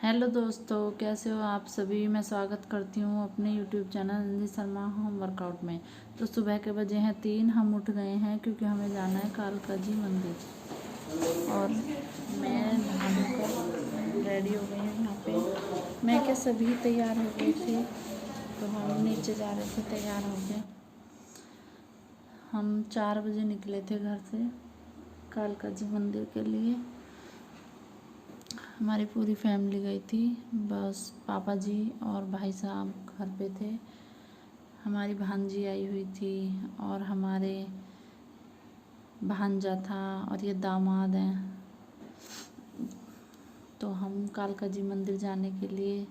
Hello दोस्तों, कैसे हो आप सभी। मैं स्वागत करती हूँ अपने YouTube channel Nandi Sharma home workout में। तो सुबह के बजे हैं 3, हम उठ गए हैं क्योंकि हमें जाना है कालका जी मंदिर। और मैं नहाकर रेडी हो गई हूँ। यहाँ पे मैं क्या सभी तैयार हो गए थे, तो हम नीचे जा रहे थे तैयार हो गए। हम 4 बजे निकले थे घर से कालका जी मंदिर के लिए। हमारी पूरी फैमिली गई थी, बस पापा जी और भाई साहब घर पे थे। हमारी भांजी आई हुई थी और हमारे भांजा था और ये दामाद हैं। तो हम कालका जी मंदिर जाने के लिए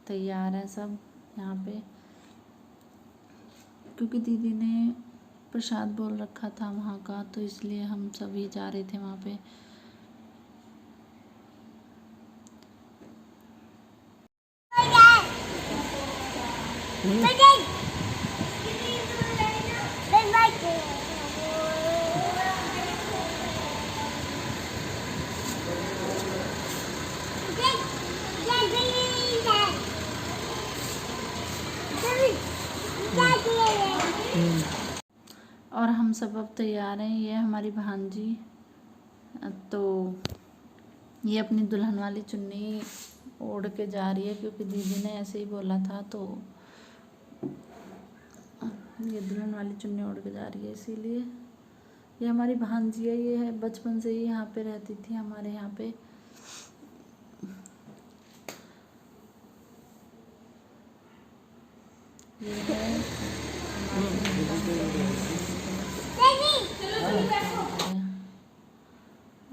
तैयार हैं सब यहाँ पे, क्योंकि दीदी ने प्रसाद बोल रखा था वहाँ का, तो इसलिए हम सभी जा रहे थे वहाँ पे। और हम सब अब तैयार हैं। ये हमारी भांजी, तो ये अपनी दुल्हन वाली चुन्नी ओढ़ के जा रही है, क्योंकि दीदी ने ऐसे ही बोला था। तो ये दुल्हन वाली चुन्नी ओढ़ के जा रही है, इसीलिए। ये हमारी भांजी है, ये है बचपन से ही यहाँ पे रहती थी हमारे यहाँ पे। ये है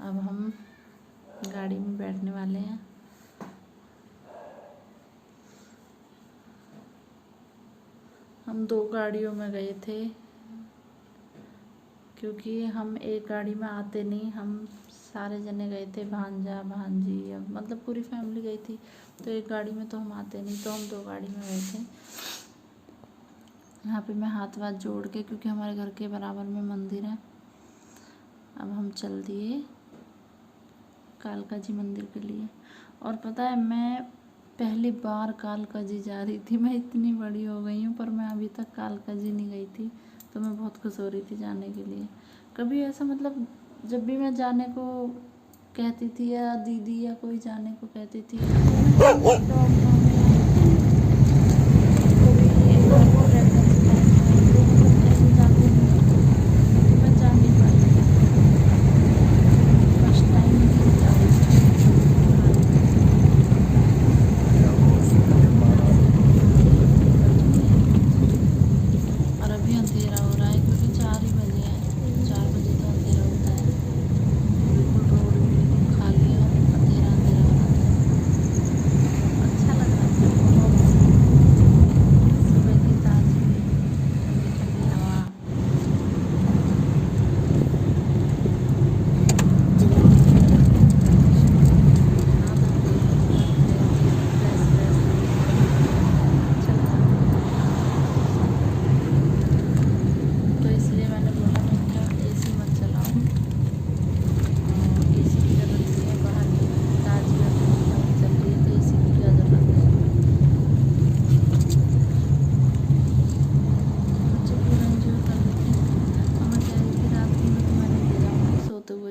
अब हम गाड़ी में बैठने वाले हैं। हम 2 गाड़ियों में गए थे, क्योंकि हम एक गाड़ी में आते नहीं। हम सारे जने गए थे, भांजा भांजी, मतलब पूरी फैमिली गई थी। तो एक गाड़ी में तो हम आते नहीं, तो हम 2 गाड़ी में गए थे। यहाँ पे मैं हाथ वाथ जोड़ के, क्योंकि हमारे घर के बराबर में मंदिर है। अब हम चल दिए कालका जी मंदिर के लिए। और पता है, मैं पहली बार कालका जी जा रही थी। मैं इतनी बड़ी हो गई हूँ, पर मैं अभी तक कालका जी नहीं गई थी। तो मैं बहुत खुश हो रही थी जाने के लिए। कभी ऐसा, मतलब जब भी मैं जाने को कहती थी या दीदी या कोई जाने को कहती थी,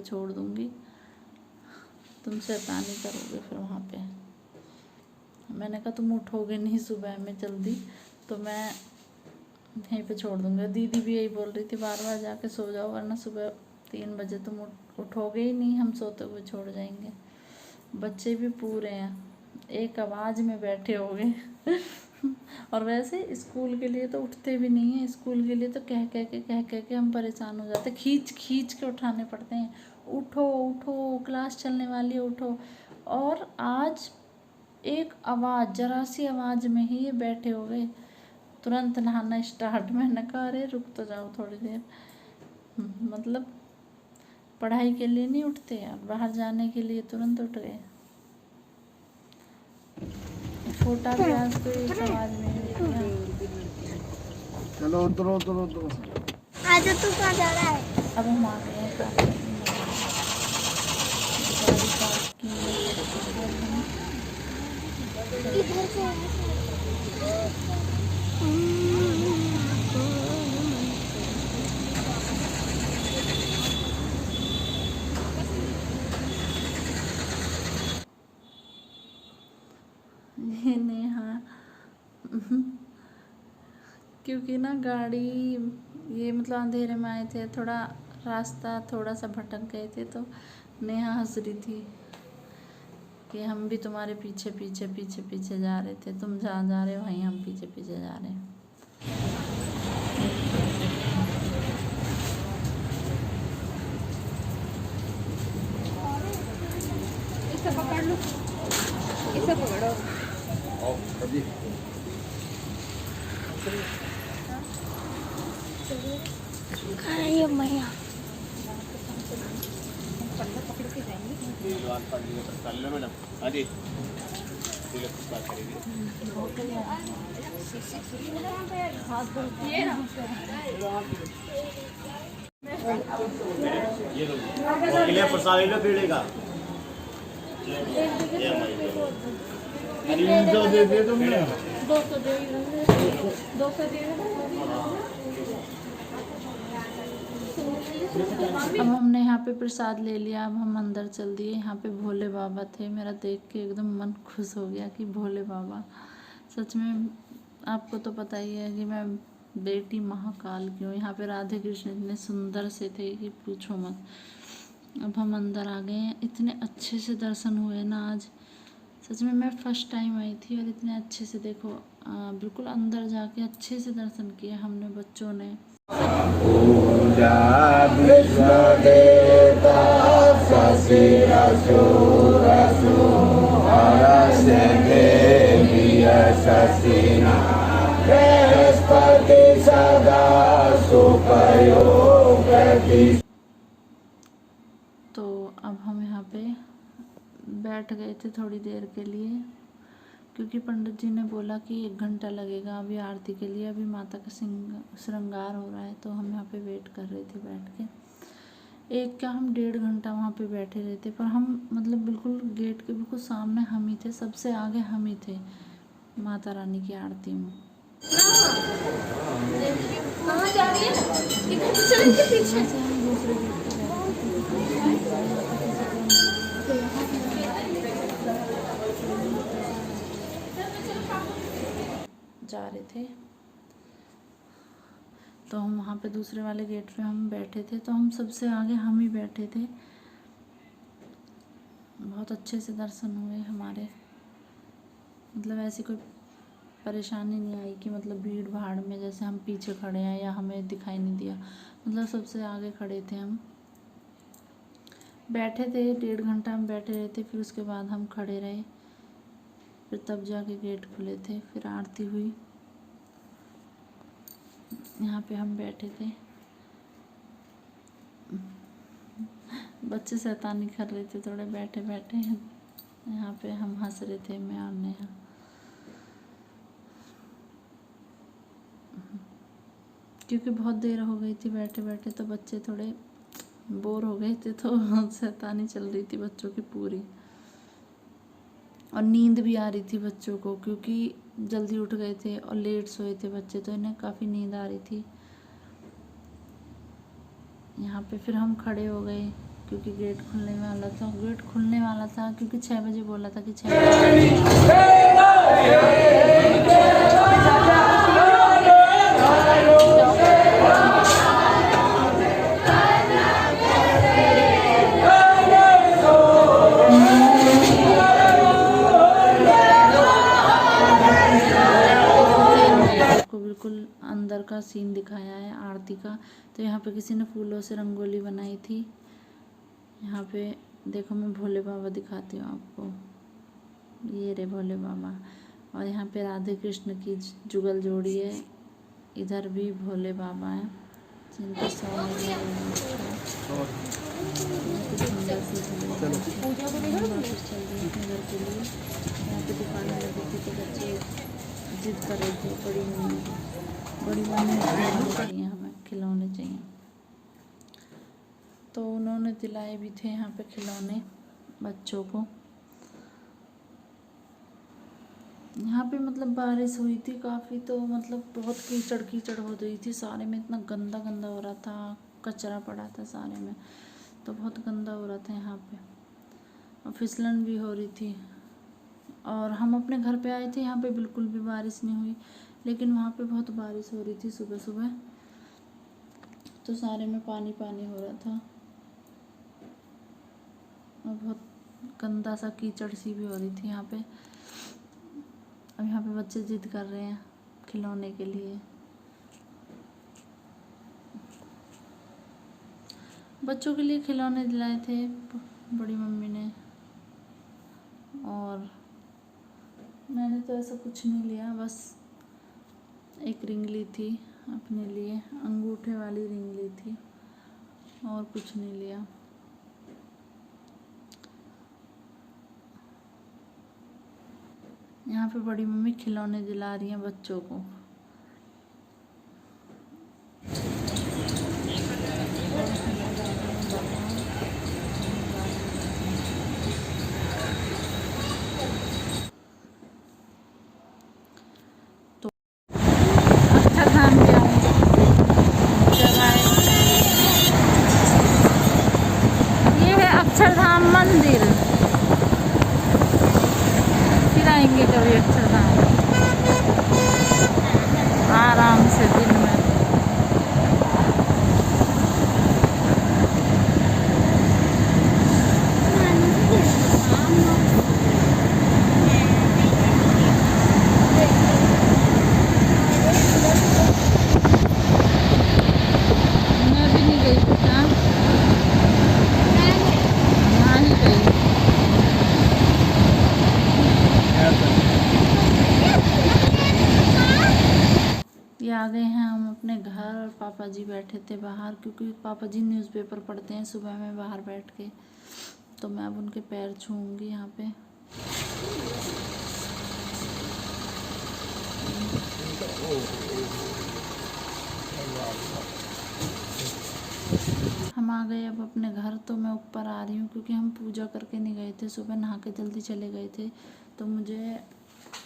छोड़ दूंगी, तुम शैतानी करोगे फिर वहाँ पे। मैंने कहा तुम उठोगे नहीं सुबह में जल्दी, तो मैं यहीं पे छोड़ दूंगा। दीदी भी यही बोल रही थी, बार बार जाके सो जाओ, वरना सुबह 3 बजे तुम उठोगे ही नहीं, हम सोते हुए छोड़ जाएंगे। बच्चे भी पूरे हैं, एक आवाज़ में बैठे हो गए। और वैसे स्कूल के लिए तो उठते भी नहीं हैं। स्कूल के लिए तो कह कह के हम परेशान हो जाते, खींच खींच के उठाने पड़ते हैं। उठो उठो, क्लास चलने वाली है, उठो। और आज एक आवाज़, जरा सी आवाज़ में ही ये बैठे हो गए, तुरंत नहाना स्टार्ट। मैंने कहा अरे रुक तो जाओ थोड़ी देर। मतलब पढ़ाई के लिए नहीं उठते यार, बाहर जाने के लिए तुरंत उठ गए। छोटा भी आज तो एक आवाज़ में ही उठ गया। चलो उतरो उतरो उतरो। आज तू कहाँ जा रहा है? अब हम आ गए हैं गाड़ी पार्क की। इधर से ये नेहा क्योंकि ना गाड़ी ये मतलब अंधेरे में आए थे, थोड़ा रास्ता थोड़ा सा भटक गए थे, तो नेहा हंस रही थी कि हम भी तुम्हारे पीछे पीछे पीछे पीछे जा रहे थे, तुम जहाँ जा रहे हो वहीं हम पीछे पीछे जा रहे हैं। इसे पकड़ लो, इसे पकड़ो। अभी ये मैया प्रसाद पीड़े का दे दे तुमने 200 दे 200 दे। अब हमने यहाँ पे प्रसाद ले लिया, अब हम अंदर चल दिए। यहाँ पे भोले बाबा थे, मेरा देख के एकदम मन खुश हो गया कि भोले बाबा, सच में आपको तो पता ही है कि मैं बेटी महाकाल की हूँ। यहाँ पे राधे कृष्ण इतने सुंदर से थे कि पूछो मत। अब हम अंदर आ गए हैं, इतने अच्छे से दर्शन हुए ना आज, सच में मैं फर्स्ट टाइम आई थी और इतने अच्छे से देखो बिल्कुल अंदर जाके अच्छे से दर्शन किए हमने, बच्चों ने। पूजा विश्व देवता शशि असुर से देवी शशिना बृहस्पति सदा सुखयोगति। तो अब हम यहाँ पे बैठ गए थे थोड़ी देर के लिए, क्योंकि पंडित जी ने बोला कि 1 घंटा लगेगा अभी आरती के लिए, अभी माता का श्रृंगार हो रहा है, तो हम यहाँ पे वेट कर रहे थे बैठ के। एक क्या हम 1.5 घंटा वहाँ पे बैठे रहे थे, पर हम मतलब बिल्कुल गेट के बिल्कुल सामने हम ही थे, सबसे आगे हम ही थे माता रानी की आरती में। कहाँ जा रही है? इधर चल के पीछे। से हम दूसरे गेट पे जा रहे थे, तो हम वहाँ पे दूसरे वाले गेट पे हम बैठे थे, तो हम सबसे आगे हम ही बैठे थे। बहुत अच्छे से दर्शन हुए हमारे, मतलब ऐसी कोई परेशानी नहीं आई कि मतलब भीड़ भाड़ में जैसे हम पीछे खड़े हैं या हमें दिखाई नहीं दिया, मतलब सबसे आगे खड़े थे हम। बैठे थे 1.5 घंटा हम बैठे रहे थे, फिर उसके बाद हम खड़े रहे, फिर तब जाके गेट खुले थे, फिर आरती हुई। यहाँ पे हम बैठे थे, बच्चे शैतानी कर रहे थे थोड़े बैठे बैठे, यहाँ पे हम हंस रहे थे मैं और नेहा। क्योंकि बहुत देर हो गई थी बैठे बैठे, तो बच्चे थोड़े बोर हो गए थे, तो शैतानी चल रही थी बच्चों की पूरी, और नींद भी आ रही थी बच्चों को, क्योंकि जल्दी उठ गए थे और लेट सोए थे बच्चे, तो इन्हें काफ़ी नींद आ रही थी। यहाँ पे फिर हम खड़े हो गए क्योंकि गेट खुलने वाला था, क्योंकि 6 बजे बोला था कि 6 बजे। बिल्कुल अंदर का सीन दिखाया है आरती का। तो यहाँ पे किसी ने फूलों से रंगोली बनाई थी। यहाँ पे देखो मैं भोले बाबा दिखाती हूँ आपको, ये रे भोले बाबा, और यहाँ पे राधे कृष्ण की जुगल जोड़ी है, इधर भी भोले बाबा हैं जिनका सुंदर सी वापस चल रही है अपने घर के लिए। यहाँ पे दुकानें लगी थी तो बच्चे जिद कर रहे थे, बड़ी मम्मी चाहिए, हमें खिलौने चाहिए, तो उन्होंने दिलाए भी थे यहाँ पे खिलौने बच्चों को। यहाँ पे मतलब बारिश हुई थी काफ़ी, तो मतलब बहुत कीचड़ कीचड़ हो रही थी सारे में, इतना गंदा गंदा हो रहा था, कचरा पड़ा था सारे में, तो बहुत गंदा हो रहा था यहाँ पे, और फिसलन भी हो रही थी। और हम अपने घर पे आए थे, यहाँ पे बिल्कुल भी बारिश नहीं हुई, लेकिन वहाँ पे बहुत बारिश हो रही थी सुबह सुबह, तो सारे में पानी पानी हो रहा था, और बहुत गंदा सा कीचड़ सी भी हो रही थी यहाँ पे। अब यहाँ पे बच्चे जिद कर रहे हैं खिलौने के लिए। बच्चों के लिए खिलौने दिलाए थे बड़ी मम्मी ने, और मैंने तो ऐसा कुछ नहीं लिया, बस एक रिंग ली थी अपने लिए, अंगूठे वाली रिंग ली थी, और कुछ नहीं लिया। यहाँ पे बड़ी मम्मी खिलौने दिला रही हैं बच्चों को। तो अक्षरधाम भी आऊँगी जब आए। ये है अक्षरधाम मंदिर, फिर आएंगे कभी अक्षरधाम आराम से दिन में। मैं भी नहीं गई थी, हाँ नहीं गई। ये आ गए हैं हम अपने घर, और पापा जी बैठे थे बाहर, क्योंकि पापा जी न्यूज़पेपर पढ़ते हैं सुबह में बाहर बैठ के, तो मैं अब उनके पैर छूऊंगी यहाँ पे। हम आ गए अब अपने घर, तो मैं ऊपर आ रही हूँ क्योंकि हम पूजा करके नहीं गए थे, सुबह नहा के जल्दी चले गए थे, तो मुझे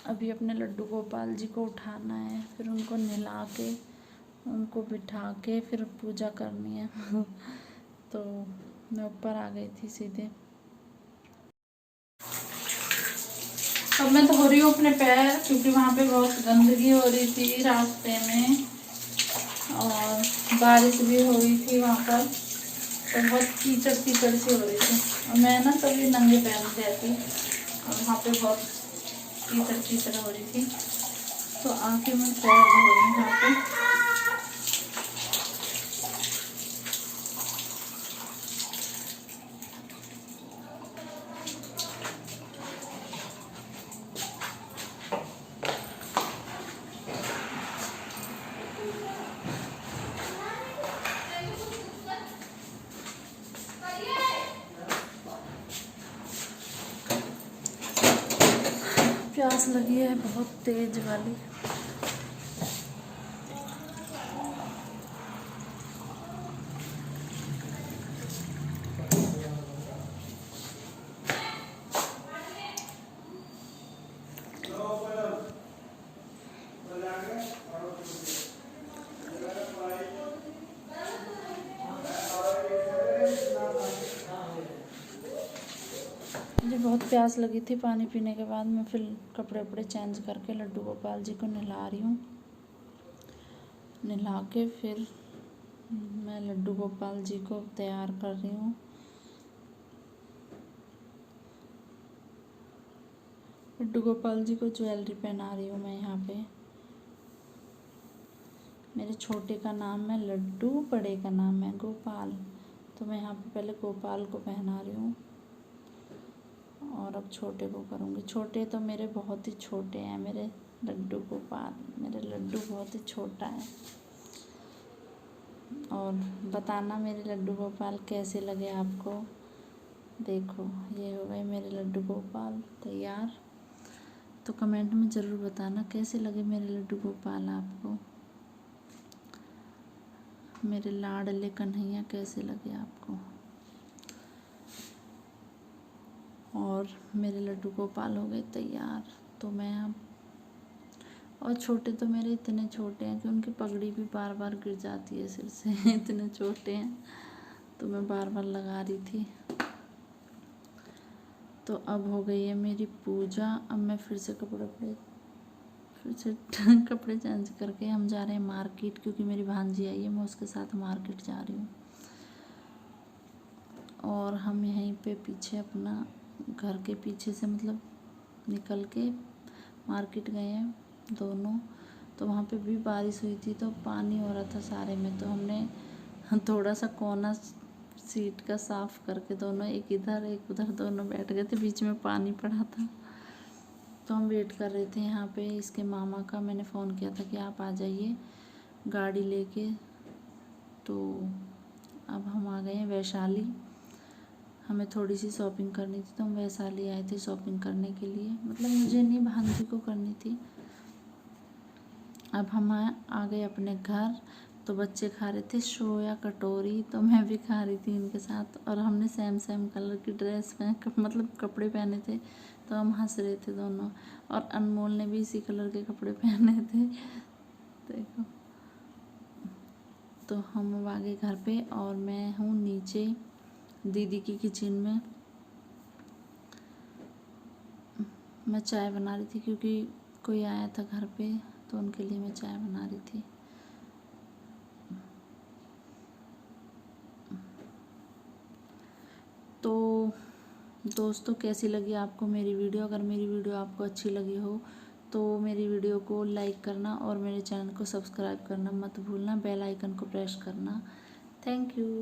अभी अपने लड्डू गोपाल जी को उठाना है, फिर उनको नहला के उनको बिठा के फिर पूजा करनी है। तो मैं ऊपर आ गई थी सीधे। अब मैं धो रही हूँ अपने पैर, क्योंकि वहाँ पे बहुत गंदगी हो रही थी रास्ते में, और बारिश भी हो रही थी वहाँ पर, तो बहुत कीचड़ कीचड़ सी हो रही थी, और मैं ना कभी नंगे पैर में रहती, और वहाँ पे बहुत कीचड़ कीचड़ हो रही थी, तो आके मैं पैर धो रही हूँ यहाँ पे। प्यास लगी है बहुत तेज वाली। मुझे बहुत प्यास लगी थी, पानी पीने के बाद मैं फिर कपड़े वपड़े चेंज करके लड्डू गोपाल जी को नहला रही हूँ। नहला के फिर मैं लड्डू गोपाल जी को तैयार कर रही हूँ। लड्डू गोपाल जी को ज्वेलरी पहना रही हूँ मैं यहाँ पे। मेरे छोटे का नाम है लड्डू, बड़े का नाम है गोपाल, तो मैं यहाँ पे पहले गोपाल को पहना रही हूँ, और अब छोटे को करूँगी। छोटे तो मेरे बहुत ही छोटे हैं, मेरे लड्डू गोपाल, मेरे लड्डू बहुत ही छोटा है। और बताना मेरे लड्डू गोपाल कैसे लगे आपको। देखो ये हो गए मेरे लड्डू गोपाल तैयार, तो कमेंट में ज़रूर बताना कैसे लगे मेरे लड्डू गोपाल आपको, मेरे लाडले कन्हैया कैसे लगे आपको। और मेरे लड्डू गोपाल हो गए तैयार, तो मैं अब और छोटे तो मेरे इतने छोटे हैं कि उनकी पगड़ी भी बार बार गिर जाती है सिर से इतने छोटे हैं, तो मैं बार बार लगा रही थी। तो अब हो गई है मेरी पूजा। अब मैं फिर से कपड़े चेंज करके हम जा रहे हैं मार्केट, क्योंकि मेरी भांजी आई है, मैं उसके साथ मार्केट जा रही हूँ। और हम यहीं पे पीछे अपना घर के पीछे से मतलब निकल के मार्केट गए हैं दोनों। तो वहाँ पे भी बारिश हुई थी, तो पानी हो रहा था सारे में, तो हमने थोड़ा सा कोना सीट का साफ़ करके दोनों एक इधर एक उधर दोनों बैठ गए थे, बीच में पानी पड़ा था। तो हम वेट कर रहे थे यहाँ पे इसके मामा का। मैंने फ़ोन किया था कि आप आ जाइए गाड़ी लेके। तो अब हम आ गए हैं वैशाली। हमें थोड़ी सी शॉपिंग करनी थी, तो हम वैशाली आए थे शॉपिंग करने के लिए, मतलब मुझे नहीं, भांजी को करनी थी। अब हम आ गए अपने घर। तो बच्चे खा रहे थे सोया कटोरी, तो मैं भी खा रही थी इनके साथ। और हमने सेम सेम कलर की ड्रेस मतलब कपड़े पहने थे, तो हम हंस रहे थे दोनों। और अनमोल ने भी इसी कलर के कपड़े पहने थे, देखो। तो हम अब आ गए घर पे और मैं हूँ नीचे दीदी की किचन में। मैं चाय बना रही थी क्योंकि कोई आया था घर पे, तो उनके लिए मैं चाय बना रही थी। तो दोस्तों, कैसी लगी आपको मेरी वीडियो? अगर मेरी वीडियो आपको अच्छी लगी हो तो मेरी वीडियो को लाइक करना और मेरे चैनल को सब्सक्राइब करना मत भूलना, बेल आइकन को प्रेस करना। Thank you.